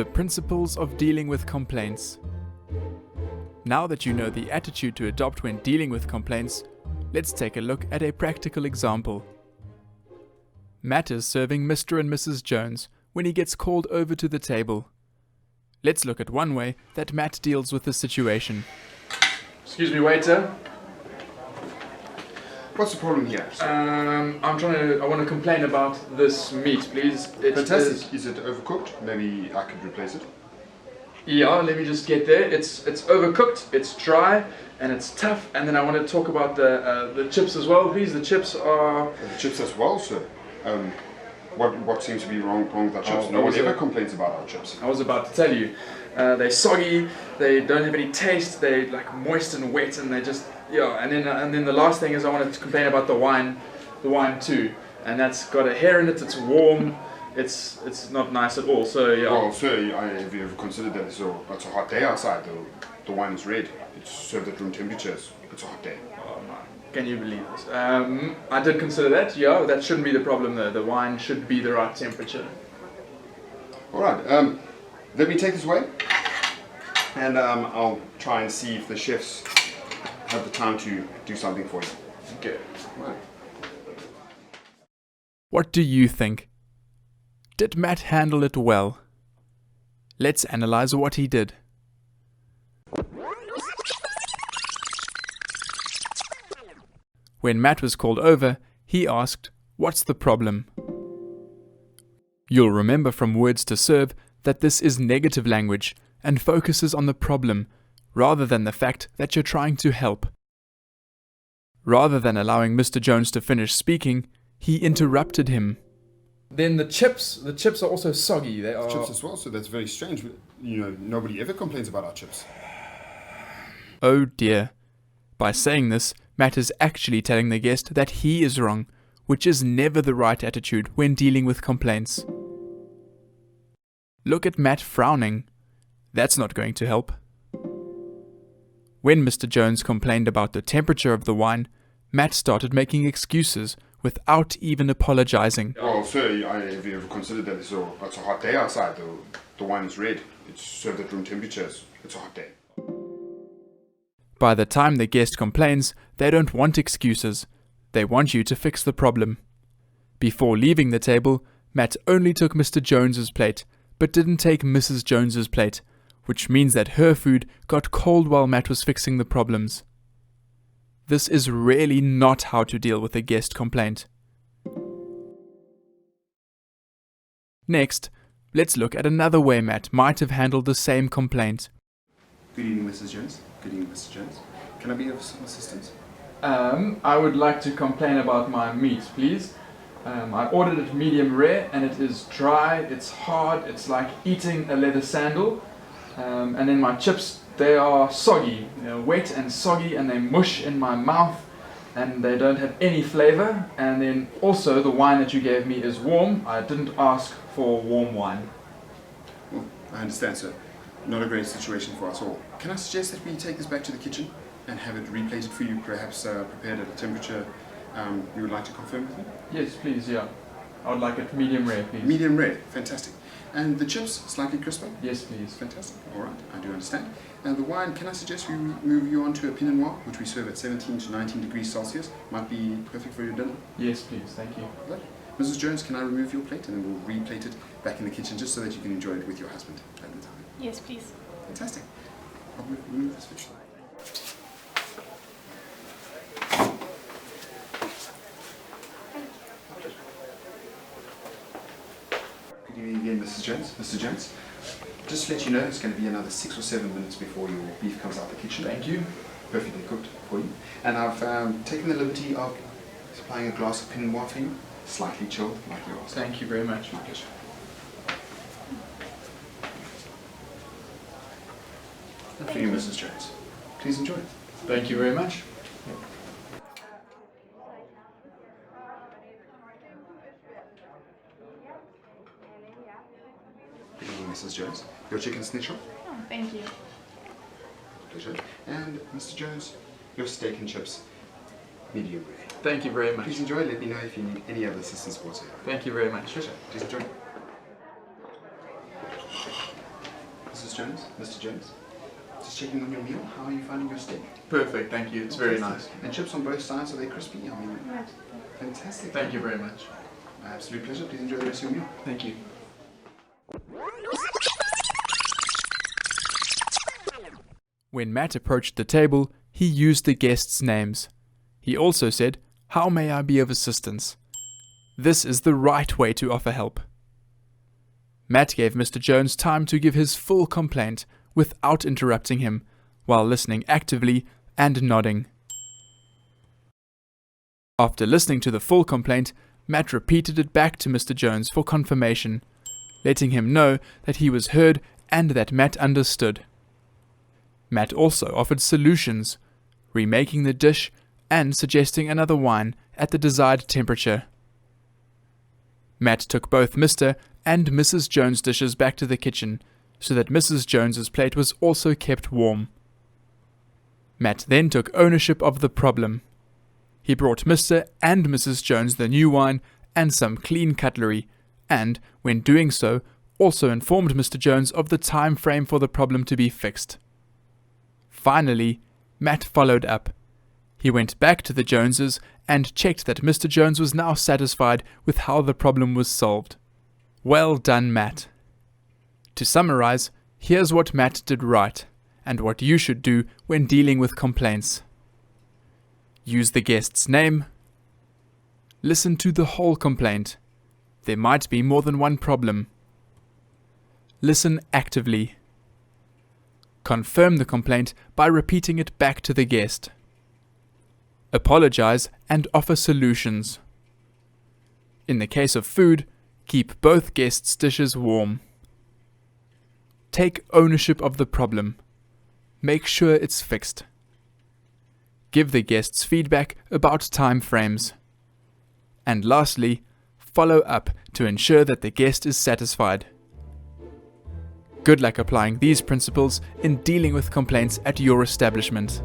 The principles of dealing with complaints. Now that you know the attitude to adopt when dealing with complaints, let's take a look at a practical example. Matt is serving Mr. and Mrs. Jones when he gets called over to the table. Let's look at one way that Matt deals with the situation. Excuse me, waiter. What's the problem here? I want to complain about this meat, please. Fantastic. Is it overcooked? Maybe I could replace it. Yeah, let me just get there. It's overcooked, it's dry, and it's tough. And then I want to talk about the chips as well, please. The chips are... The chips as well, sir. What seems to be wrong with our chips? Oh, no one ever complains about our chips. I was about to tell you. They're soggy, they don't have any taste, they're like moist and wet, and they just... Yeah, and then the last thing is I wanted to complain about the wine too. And that's got a hair in it, it's warm. It's not nice at all, so yeah. Well, sir, have you ever considered that it's a hot day outside? The wine is red. It's served at room temperatures. It's a hot day. Oh man, can you believe this? I did consider that, yeah, that shouldn't be the problem though. The wine should be the right temperature. Alright, let me take this away. And I'll try and see if the chefs have the time to do something for you. Okay. Right. What do you think? Did Matt handle it well? Let's analyze what he did. When Matt was called over, he asked, "What's the problem?" You'll remember from Words to Serve that this is negative language and focuses on the problem rather than the fact that you're trying to help. Rather than allowing Mr. Jones to finish speaking, he interrupted him. Then the chips are also soggy. They are... Chips as well, so that's very strange. You know, nobody ever complains about our chips. Oh dear. By saying this, Matt is actually telling the guest that he is wrong, which is never the right attitude when dealing with complaints. Look at Matt frowning. That's not going to help. When Mr. Jones complained about the temperature of the wine, Matt started making excuses without even apologizing. Well, sir, have you ever considered that it's a hot day outside? The wine is red. It's served at room temperatures. It's a hot day. By the time the guest complains, they don't want excuses. They want you to fix the problem. Before leaving the table, Matt only took Mr. Jones's plate, but didn't take Mrs. Jones's plate, which means that her food got cold while Matt was fixing the problems. This is really not how to deal with a guest complaint. Next, let's look at another way Matt might have handled the same complaint. Good evening, Mrs. Jones. Good evening, Mr. Jones. Can I be of some assistance? I would like to complain about my meat, please. I ordered it medium rare and it is dry, it's hard, it's like eating a leather sandal. And then my chips, they are soggy, they're wet and soggy and they mush in my mouth and they don't have any flavor. And then also the wine that you gave me is warm. I didn't ask for warm wine. Well, I understand, sir. Not a great situation for us all. Can I suggest that we take this back to the kitchen and have it replated for you, perhaps prepared at a temperature you would like to confirm with me? Yes, please, yeah. I would like it medium rare, please. Medium rare, fantastic. And the chips, slightly crisper? Yes, please. Fantastic, alright, I do understand. And the wine, can I suggest we move you on to a Pinot Noir, which we serve at 17 to 19 degrees Celsius? Might be perfect for your dinner. Yes, please, thank you. Lovely. Mrs. Jones, can I remove your plate and then we'll replate it back in the kitchen just so that you can enjoy it with your husband at the time? Yes, please. Fantastic. I'll remove this fish. Good evening again, Mrs. Jones. Mr. Jones, just to let you know, it's going to be another 6 or 7 minutes before your beef comes out the kitchen. Thank you. Perfectly cooked for you. And I've taken the liberty of supplying a glass of Pinot Noir for you, slightly chilled, like you asked. Thank you very much. My pleasure. And for you, Mrs. Jones. Please enjoy it. Thank you very much. Good evening, Mrs. Jones. Your chicken schnitzel. Oh, thank you. Pleasure. And Mr. Jones, your steak and chips, medium rare. Thank you very much. Please enjoy. Let me know if you need any other assistance whatsoever. Thank you very much. Pleasure. Please enjoy. Mr. Jones. Mr. Jones. Just checking on your meal. How are you finding your steak? Perfect, thank you. It's very nice. And chips on both sides, are they crispy? I mean, fantastic. Thank you very much. My absolute pleasure. Please enjoy the rest of your meal. Thank you. When Matt approached the table, he used the guests' names. He also said, "How may I be of assistance?" This is the right way to offer help. Matt gave Mr. Jones time to give his full complaint without interrupting him, while listening actively and nodding. After listening to the full complaint, Matt repeated it back to Mr. Jones for confirmation, letting him know that he was heard and that Matt understood. Matt also offered solutions, remaking the dish and suggesting another wine at the desired temperature. Matt took both Mr. and Mrs. Jones' dishes back to the kitchen so that Mrs. Jones's plate was also kept warm. Matt then took ownership of the problem. He brought Mr. and Mrs. Jones the new wine and some clean cutlery, and, when doing so, also informed Mr. Jones of the time frame for the problem to be fixed. Finally, Matt followed up. He went back to the Joneses and checked that Mr. Jones was now satisfied with how the problem was solved. Well done, Matt. To summarize, here's what Matt did right, and what you should do when dealing with complaints. Use the guest's name. Listen to the whole complaint. There might be more than one problem. Listen actively. Confirm the complaint by repeating it back to the guest. Apologize and offer solutions. In the case of food, keep both guests' dishes warm. Take ownership of the problem. Make sure it's fixed. Give the guests feedback about time frames. And lastly, follow up to ensure that the guest is satisfied. Good luck applying these principles in dealing with complaints at your establishment.